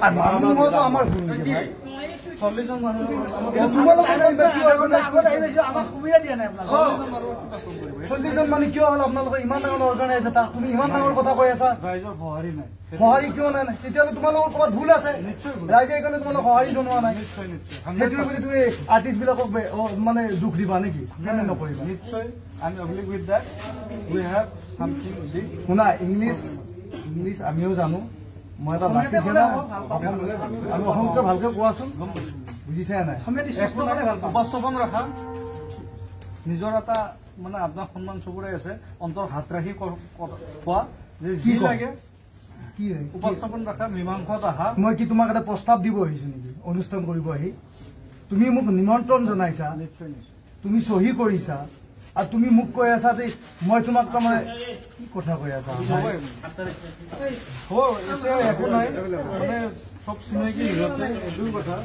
আর মানুষ তো আমার ভুল নাকি ভাই 40 জন মানুষ এটা তোমালোক আইবা কি অর্গানাইজ কৰি আইছো আমাক সুবিধা দিয়া নাই আপোনালোক 40 জন মানে কিয় হল আপোনালোক ইমান ডাঙৰ অৰ্গানাইজ এটা তুমি ইমান ডাঙৰ কথা কৈ আছা ৰাইজৰ সহাৰি নাই সহাৰি কিয় নাই তেতিয়ালে তোমালোকৰ ক'ত ভুল আছে ৰাইজে কাৰণে তোমালোক সহাৰি জনোৱা নাই নিশ্চয় সেইটো বুলি তুমি আৰ্টিষ্ট বিলাকক মানে দুখ দিবা নেকি কেনে নকৰিবা নিশ্চয় আমি oblique with that we have something big শুনা ইংলিছ আমিও জানো মই এটা বাছি খেলা আৰু অসমকে ভালকে কোৱাচোন বুজিছে নাই উপস্থাপন ৰখা নিজৰ এটা মানে আপোনাৰ সন্মান চবৰে আছে অন্তৰ হাত ৰাখি কোৱা যে যি লাগে কি উপস্থাপন ৰখা মীমাংসাত আহা মই কি তোমাক এটা প্ৰস্তাৱ দিব আহিছো নেকি অনুষ্ঠান কৰিব আহি তুমি মোক নিমন্ত্ৰণ জনাইছা তুমি সহি কৰিছা আর তুমি মুখ কৈ আছা যে মই তোমাক মানে কি কথা কৈ আছা একো নাই মানে সব চিনাকি হিৰতে এইটো কথা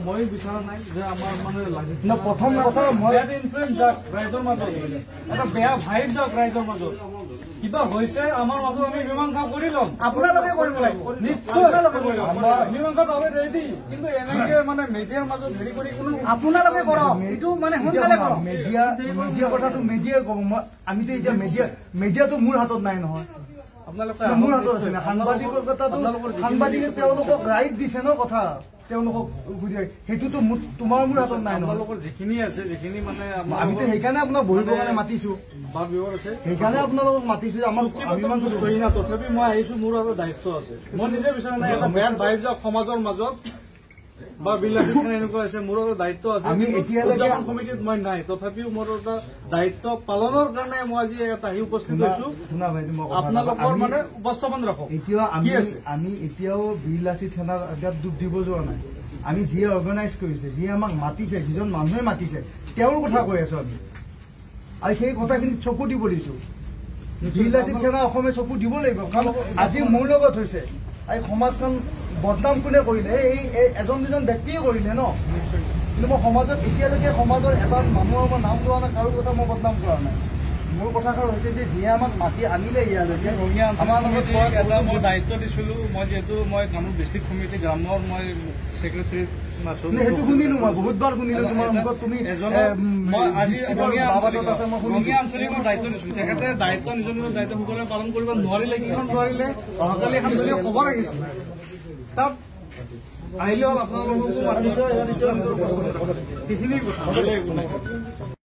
মই বিচৰা নাই যে আমাৰ মানে লাগে না প্ৰথম কথা মই ইনফ্লুয়েন্স যাক ৰাইজৰ মাজত এটা বেয়া ভাইব যাক ৰাইজৰ মাজত কিবা হৈছে আমাৰ মাজত আমি মীমাংসা কৰি লম আপোনালোকে কৰিব লাগিব নিশ্চয় আপোনালোকে কৰিব আমাৰ মীমাংসা বাবে ৰেডি কিন্তু এনেকে মানে মিডিয়াৰ মাজত হেৰি কৰি কোনো আপোনালোকে কৰক এইটো মানে সোনকালে কৰক মিডিয়া কথাটো মিডিয়াই কব আমিতো এতিয়া মিডিয়াটো মোৰ হাতত নাই নহয় মোৰ হাতত আছে না সাংবাদিকৰ কথাটো সাংবাদিকে তেওঁলোকক ৰাইট দিছে ন কথা তেওঁলোকক সেইটোতো তোমাৰ মোৰ হাতত নাই নহয় যিখিনি আছে যিখিনি মানে আমিতো সেইকাৰণে আপোনাক বহিবৰ কাৰণে মাতিছো বা বিৱৰ আছে সেইকাৰণে আপোনালোকক মাতিছো আমাক আমি ইমান সহি না তথাপি মই আহিছো মোৰ হাতত দায়িত্ব আছে মই নিজে বিচৰা নাই এটা বেয়া ভাইব যাওক সমাজৰ মাজত বা বিলাসী এনেকুৱা আছে মোৰ দায়িত্ব আছে আমি এতিয়ালৈকে কমিটিত মই নাই তথাপিও মোৰ এটা দায়িত্ব পালনৰ কাৰণে মই আজি আহি উপস্থিত হৈছো শুনা ভাই আপোনালোকৰ মানে উপস্থাপন ৰাখক এতিয়া আমি এতিয়াও বিলাসী থানাৰ আড্ডাত ডুব দিব যোৱা নাই আমি যিয়ে অৰ্গানাইজ কৰিছে যিয়ে আমাক মাতিছে যিজন মানুহে মাতিছে তেওঁৰ কথা কৈ আছো আমি আৰু সেই কথাখিনি চকু দিব দিছো বিলাসী থানা অসমে চকু দিব লাগিব কাৰণ আজি মোৰ লগত হৈছে এই সমাজখন বদনাম কোনে কৰিলে এই এজন দুজন ব্যক্তিয়ে কৰিলে ন কিন্তু মই সমাজত এতিয়ালৈকে সমাজৰ এটা মানুহৰ মই নাম লোৱা নাই কাৰো কথা মই বদনাম কৰা নাই মোৰ কথাষাৰ হৈছে যে যিয়ে আমাক মাতি আনিলে ইয়ালৈকে আমাৰ লগত এটা মই দায়িত্ব দিছিলো মই যিহেতু মই কামৰূপ ডিষ্ট্ৰিক্ট কমিটি গ্ৰামৰ মই ছেক্ৰেটাৰী সেইটো শুনিলো মই বহুতবাৰ শুনিলো তোমাৰ মুখত তুমি আঞ্চলিকৰ দায়িত্ব দিছিলো তেখেতে দায়িত্ব নিজৰ নিজৰ দায়িত্ব সকলোৱে পালন কৰিব নোৱাৰিলে কিখন নোৱাৰিলে অহাকালি এখন দলীয় খবৰ ৰাখিছো তাত আহিলে আপোনালোককো সেইখিনি কথা